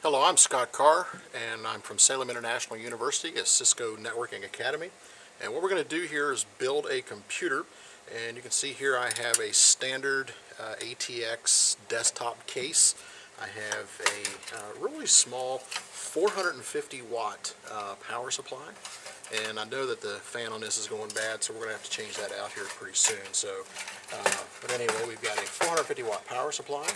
Hello, I'm Scott Carr, and I'm from Salem International University at Cisco Networking Academy. And what we're going to do here is build a computer. And you can see here I have a standard ATX desktop case. I have a really small 450 watt power supply. And I know that the fan on this is going bad, so we're going to have to change that out here pretty soon. But anyway, we've got a 450 watt power supply.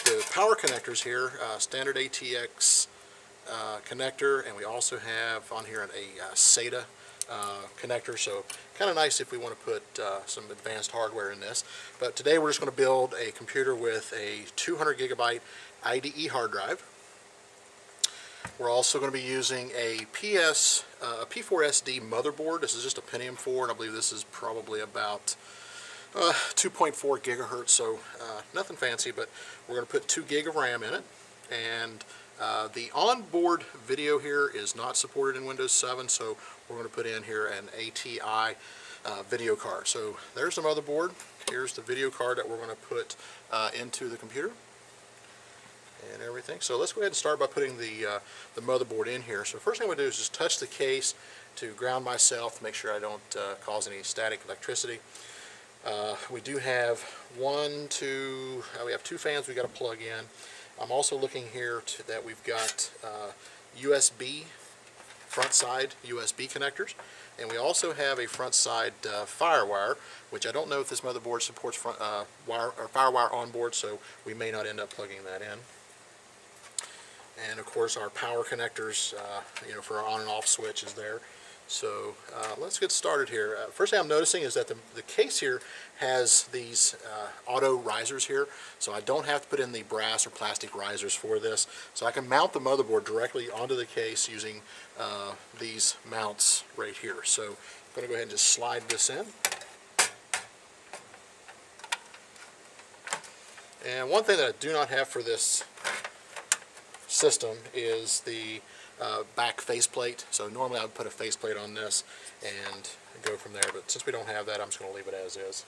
The power connectors here, standard ATX connector, and we also have on here a SATA connector, so kind of nice if we want to put some advanced hardware in this. But today we're just going to build a computer with a 200 gigabyte IDE hard drive. We're also going to be using a P4SD motherboard. This is just a Pentium 4, and I believe this is probably about 2.4 gigahertz, so nothing fancy, but we're going to put 2 gig of RAM in it. And the onboard video here is not supported in Windows 7, so we're going to put in here an ATI video card. So there's the motherboard. Here's the video card that we're going to put into the computer and everything. So let's go ahead and start by putting the motherboard in here. So first thing I'm going to do is just touch the case to ground myself to make sure I don't cause any static electricity. We do have we have two fans we got to plug in. I'm also looking here that we've got USB, front side USB connectors, and we also have a front side FireWire, which I don't know if this motherboard supports FireWire on board, so we may not end up plugging that in. And of course our power connectors, for our on and off switch is there. So let's get started here. First thing I'm noticing is that the case here has these auto risers here, so I don't have to put in the brass or plastic risers for this. So I can mount the motherboard directly onto the case using these mounts right here. So I'm going to go ahead and just slide this in. And one thing that I do not have for this system is the back faceplate. So normally I would put a faceplate on this and go from there, but since we don't have that, I'm just going to leave it as is.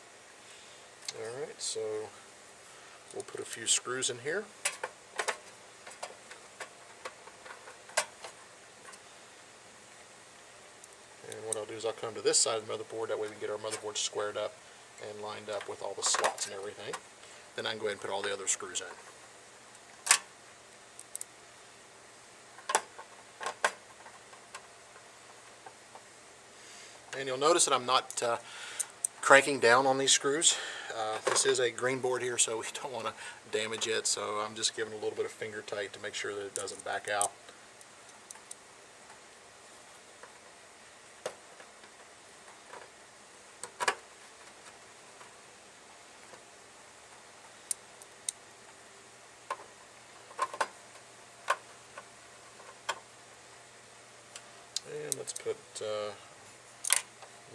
Alright, so we'll put a few screws in here. And what I'll do is I'll come to this side of the motherboard, that way we can get our motherboard squared up and lined up with all the slots and everything. Then I can go ahead and put all the other screws in. And you'll notice that I'm not cranking down on these screws. This is a green board here, so we don't want to damage it, so I'm just giving a little bit of finger tight to make sure that it doesn't back out. And let's put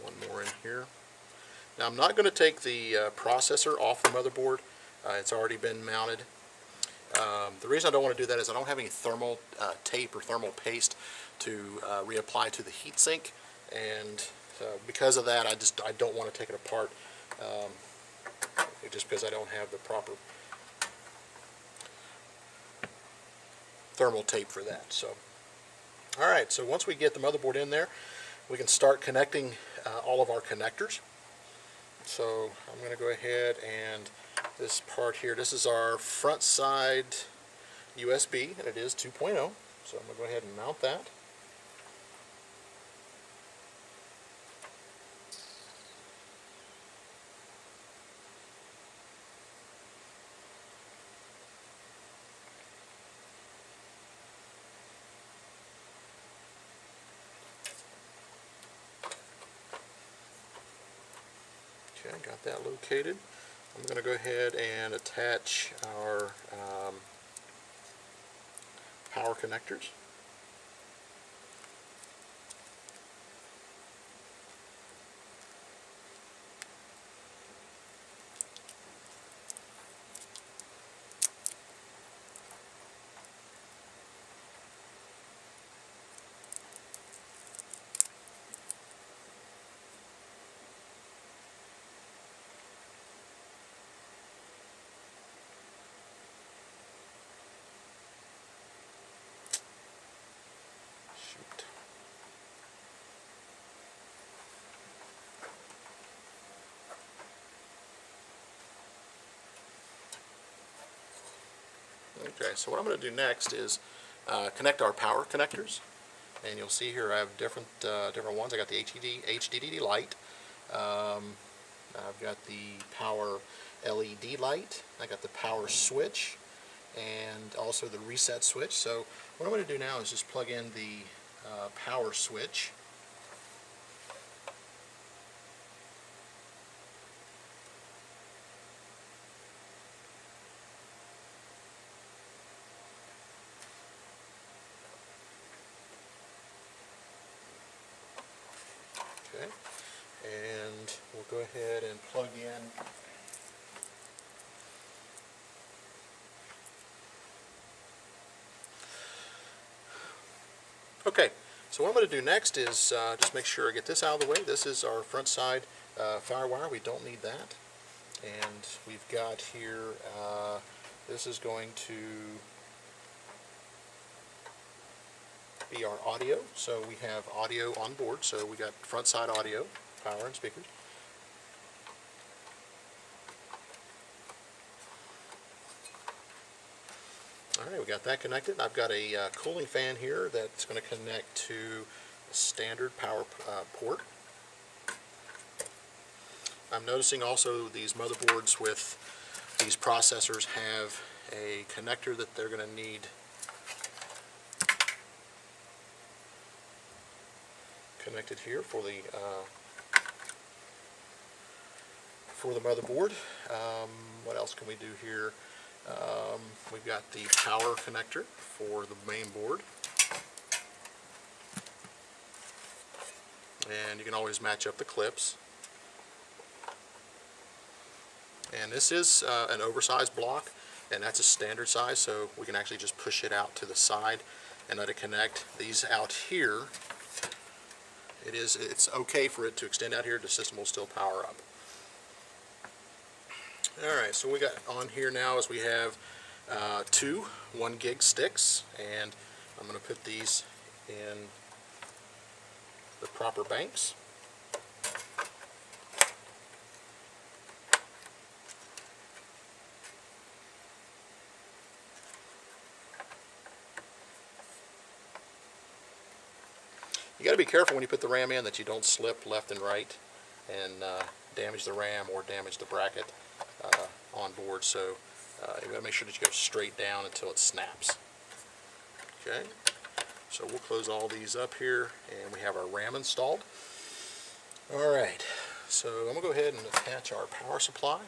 one more in here. Now I'm not going to take the processor off the motherboard. It's already been mounted. The reason I don't want to do that is I don't have any thermal tape or thermal paste to reapply to the heatsink, and because of that I don't want to take it apart, just because I don't have the proper thermal tape for that. So alright, so once we get the motherboard in there, we can start connecting all of our connectors. So I'm going to go ahead and this part here, this is our front side USB, and it is 2.0. So I'm going to go ahead and mount that. Okay, got that located. I'm going to go ahead and attach our power connectors. Okay, so what I'm going to do next is connect our power connectors, and you'll see here I have different ones. I got the HDD light, I've got the power LED light, I got the power switch, and also the reset switch. So what I'm going to do now is just plug in the power switch. Okay, and we'll go ahead and plug in Okay, so what I'm going to do next is just make sure I get this out of the way. This is our front side firewire. We don't need that. And we've got here, this is going to be our audio. So we have audio on board. So we got front side audio, power and speakers. Alright, we got that connected. I've got a cooling fan here that's going to connect to a standard power port. I'm noticing also these motherboards with these processors have a connector that they're going to need connected here for the motherboard. What else can we do here? We've got the power connector for the main board, and you can always match up the clips. And this is an oversized block, and that's a standard size, so we can actually just push it out to the side and let it connect. These out here, it's okay for it to extend out here. The system will still power up. Alright, so we got on here now is we have two 1 gig sticks, and I'm going to put these in the proper banks. You got to be careful when you put the RAM in that you don't slip left and right and damage the RAM or damage the bracket on board. So you got to make sure that you go straight down until it snaps. Okay, so we'll close all these up here, and we have our RAM installed. All right, so I'm gonna go ahead and attach our power supply.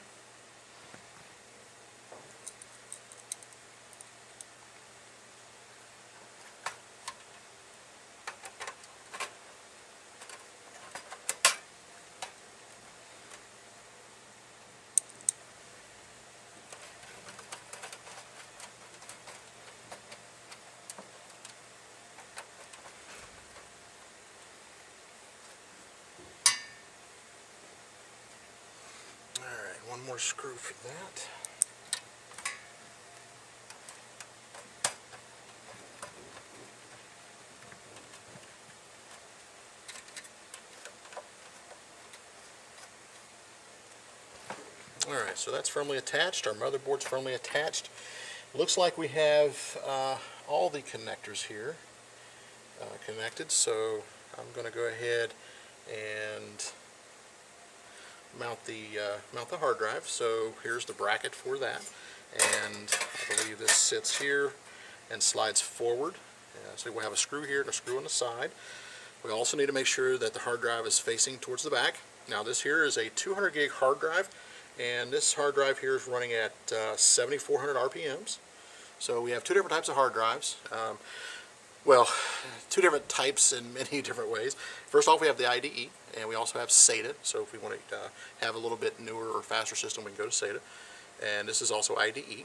One more screw for that. Alright, so that's firmly attached. Our motherboard's firmly attached. Looks like we have all the connectors here connected, so I'm going to go ahead and mount the hard drive. So here's the bracket for that, and I believe this sits here and slides forward. So we'll have a screw here and a screw on the side. We also need to make sure that the hard drive is facing towards the back. Now this here is a 200 gig hard drive, and this hard drive here is running at 7,400 RPMs. So we have two different types of hard drives. Well, two different types in many different ways. First off, we have the IDE, and we also have SATA. So if we want to have a little bit newer or faster system, we can go to SATA. And this is also IDE.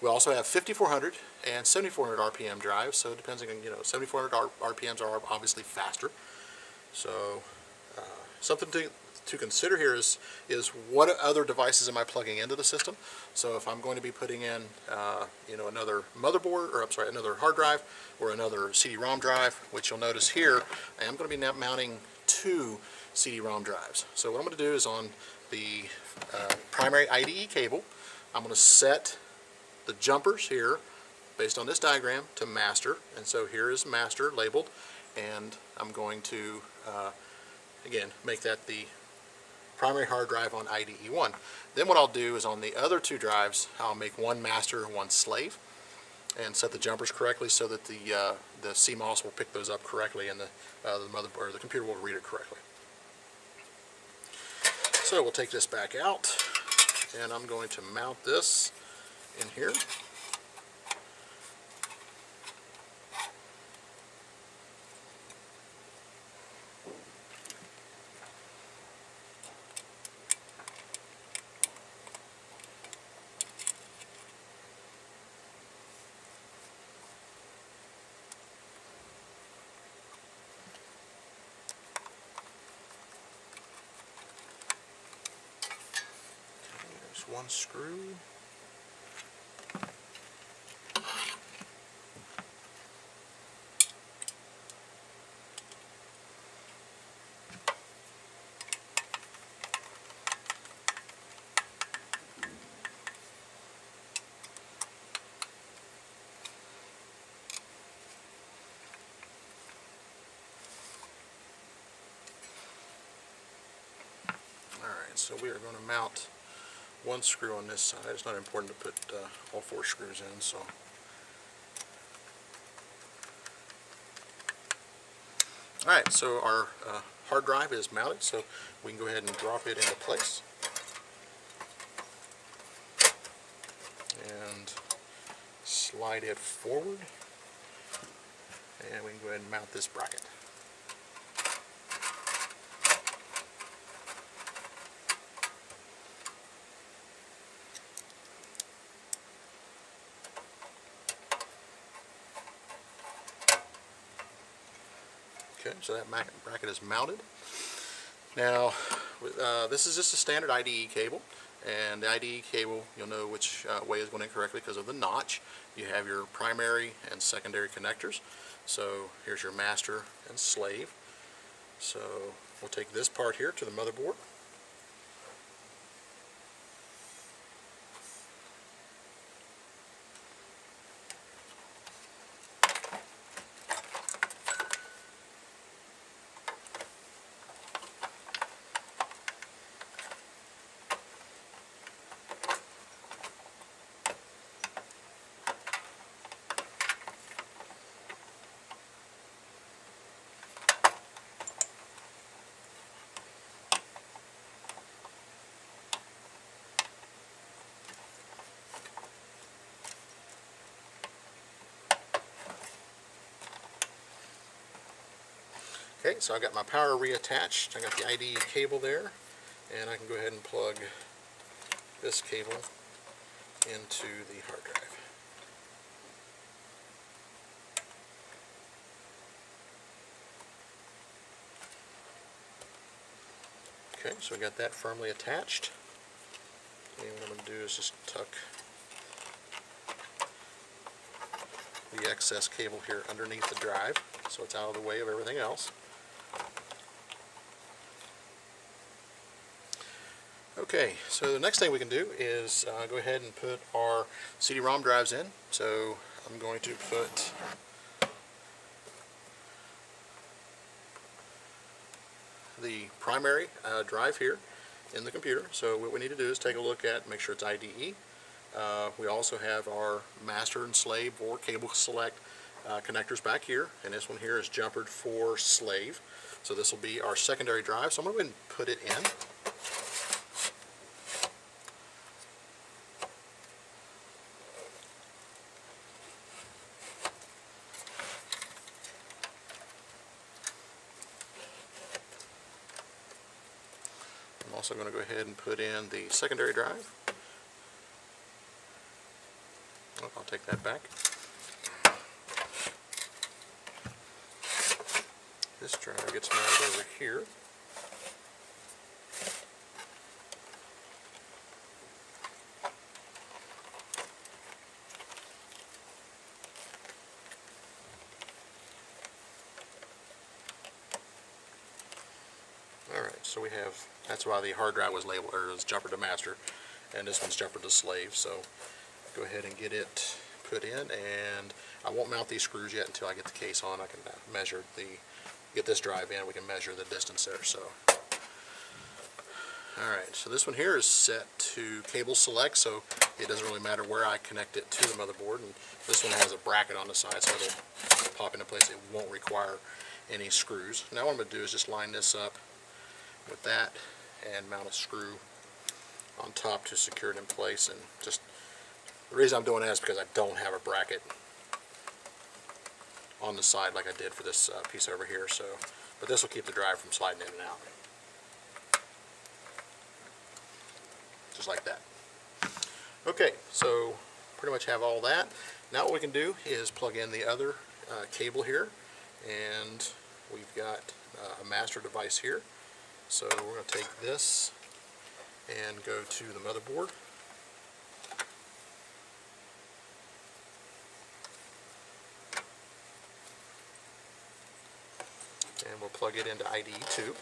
We also have 5,400 and 7,400 RPM drives. So depending on, 7,400 RPMs are obviously faster. So something to consider here is what other devices am I plugging into the system. So if I'm going to be putting in another motherboard, or I'm sorry, another hard drive or another CD-ROM drive, which you'll notice here I am going to be mounting two CD-ROM drives. So what I'm going to do is on the primary IDE cable, I'm going to set the jumpers here based on this diagram to master, and so here is master labeled, and I'm going to again make that the primary hard drive on IDE1. Then what I'll do is on the other two drives I'll make one master and one slave and set the jumpers correctly so that the CMOS will pick those up correctly and the motherboard or the computer will read it correctly. So we'll take this back out, and I'm going to mount this in here. One screw. All right, so we are going to mount one screw on this side. It's not important to put all four screws in, so. Alright, so our hard drive is mounted, so we can go ahead and drop it into place. And slide it forward. And we can go ahead and mount this bracket. Okay, so that bracket is mounted. Now, this is just a standard IDE cable, and the IDE cable, you'll know which way is going in correctly because of the notch. You have your primary and secondary connectors. So here's your master and slave. So we'll take this part here to the motherboard. Okay, so I got my power reattached. I got the IDE cable there, and I can go ahead and plug this cable into the hard drive. Okay, so we got that firmly attached. And what I'm going to do is just tuck the excess cable here underneath the drive so it's out of the way of everything else. Okay, so the next thing we can do is go ahead and put our CD-ROM drives in. So I'm going to put the primary drive here in the computer. So what we need to do is take a look at, make sure it's IDE. We also have our master and slave or cable select connectors back here, and this one here is jumpered for slave. So this will be our secondary drive. So I'm going to go ahead and put it in. I'm also going to go ahead and put in the secondary drive. Oh, I'll take that back. This drive gets mounted over here. Alright, so we have, that's why the hard drive was labeled, or was jumper to master, and this one's jumper to slave. So go ahead and get it put in, and I won't mount these screws yet until I get the case on. I can measure get this drive in, we can measure the distance there. So, alright, so this one here is set to cable select, so it doesn't really matter where I connect it to the motherboard. And this one has a bracket on the side, so it'll pop into place. It won't require any screws. Now what I'm going to do is just line this up with that and mount a screw on top to secure it in place. And just the reason I'm doing that is because I don't have a bracket on the side like I did for this piece over here. So, but this will keep the drive from sliding in and out, just like that. Okay, so pretty much have all that. Now what we can do is plug in the other cable here, and we've got a master device here. So we're going to take this and go to the motherboard. And we'll plug it into IDE 2.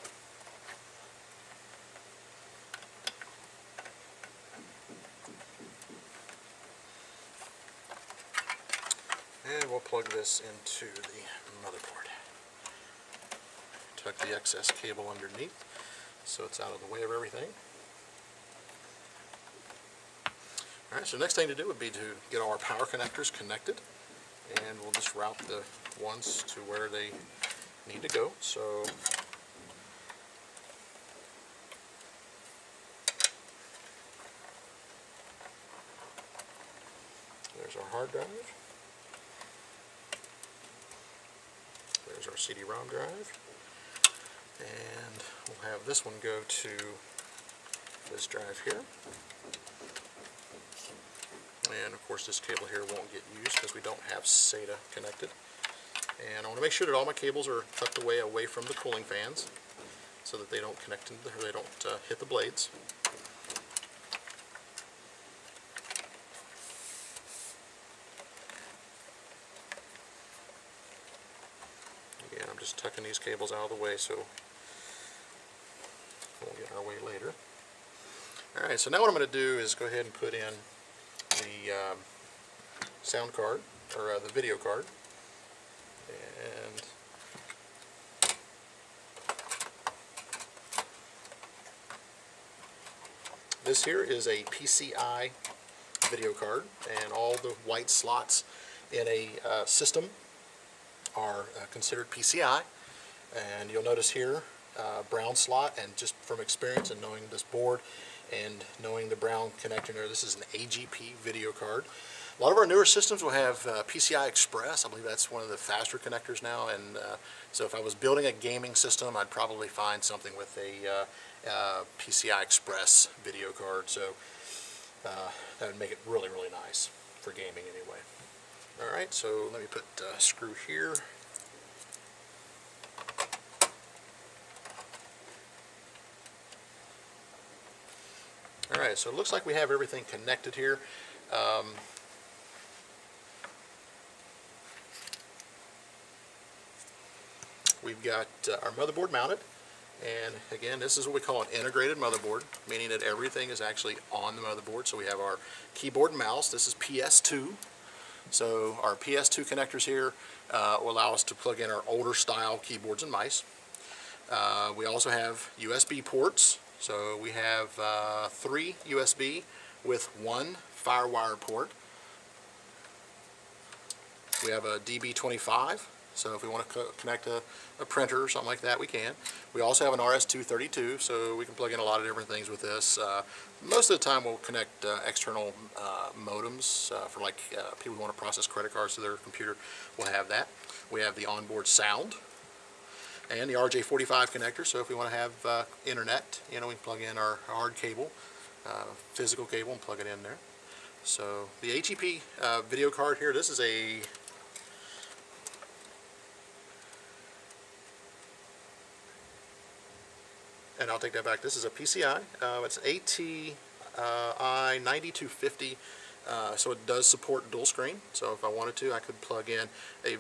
And we'll plug this into the motherboard. Tuck the excess cable underneath so it's out of the way of everything. Alright, so the next thing to do would be to get all our power connectors connected, and we'll just route the ones to where they need to go. So there's our hard drive. There's our CD-ROM drive. And we'll have this one go to this drive here. And of course this cable here won't get used because we don't have SATA connected. And I want to make sure that all my cables are tucked away from the cooling fans so that they don't connect into or they don't hit the blades. Again, I'm just tucking these cables out of the way so we'll get our way later. Alright, so now what I'm going to do is go ahead and put in the sound card, or the video card. And this here is a PCI video card, and all the white slots in a system are considered PCI. And you'll notice here brown slot, and just from experience and knowing this board and knowing the brown connector there, this is an AGP video card. A lot of our newer systems will have PCI Express. I believe that's one of the faster connectors now, and so if I was building a gaming system, I'd probably find something with a PCI Express video card. So that would make it really, really nice for gaming anyway. Alright, so let me put a screw here. Alright, so it looks like we have everything connected here. We've got our motherboard mounted, and again, this is what we call an integrated motherboard, meaning that everything is actually on the motherboard. So we have our keyboard and mouse. This is PS2. So our PS2 connectors here will allow us to plug in our older style keyboards and mice. We also have USB ports. So we have 3 USB with 1 FireWire port. We have a DB25. So if we want to connect a printer or something like that, we can. We also have an RS-232, so we can plug in a lot of different things with this. Most of the time we'll connect external modems for like people who want to process credit cards to their computer. We'll have that. We have the onboard sound and the RJ45 connector, so if we want to have internet, you know, we can plug in our hard cable, physical cable, and plug it in there. So the AGP video card here, this is a and I'll take that back. This is a PCI. It's ATI 9250, so it does support dual screen. So if I wanted to, I could plug in a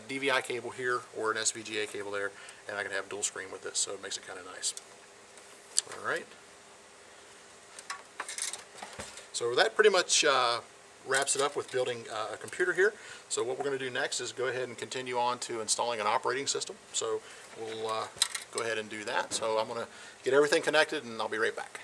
DVI cable here or an SVGA cable there, and I could have dual screen with this. So it makes it kind of nice. All right. So that pretty much wraps it up with building a computer here. So what we're going to do next is go ahead and continue on to installing an operating system. So we'll go ahead and do that. So I'm going to get everything connected and I'll be right back.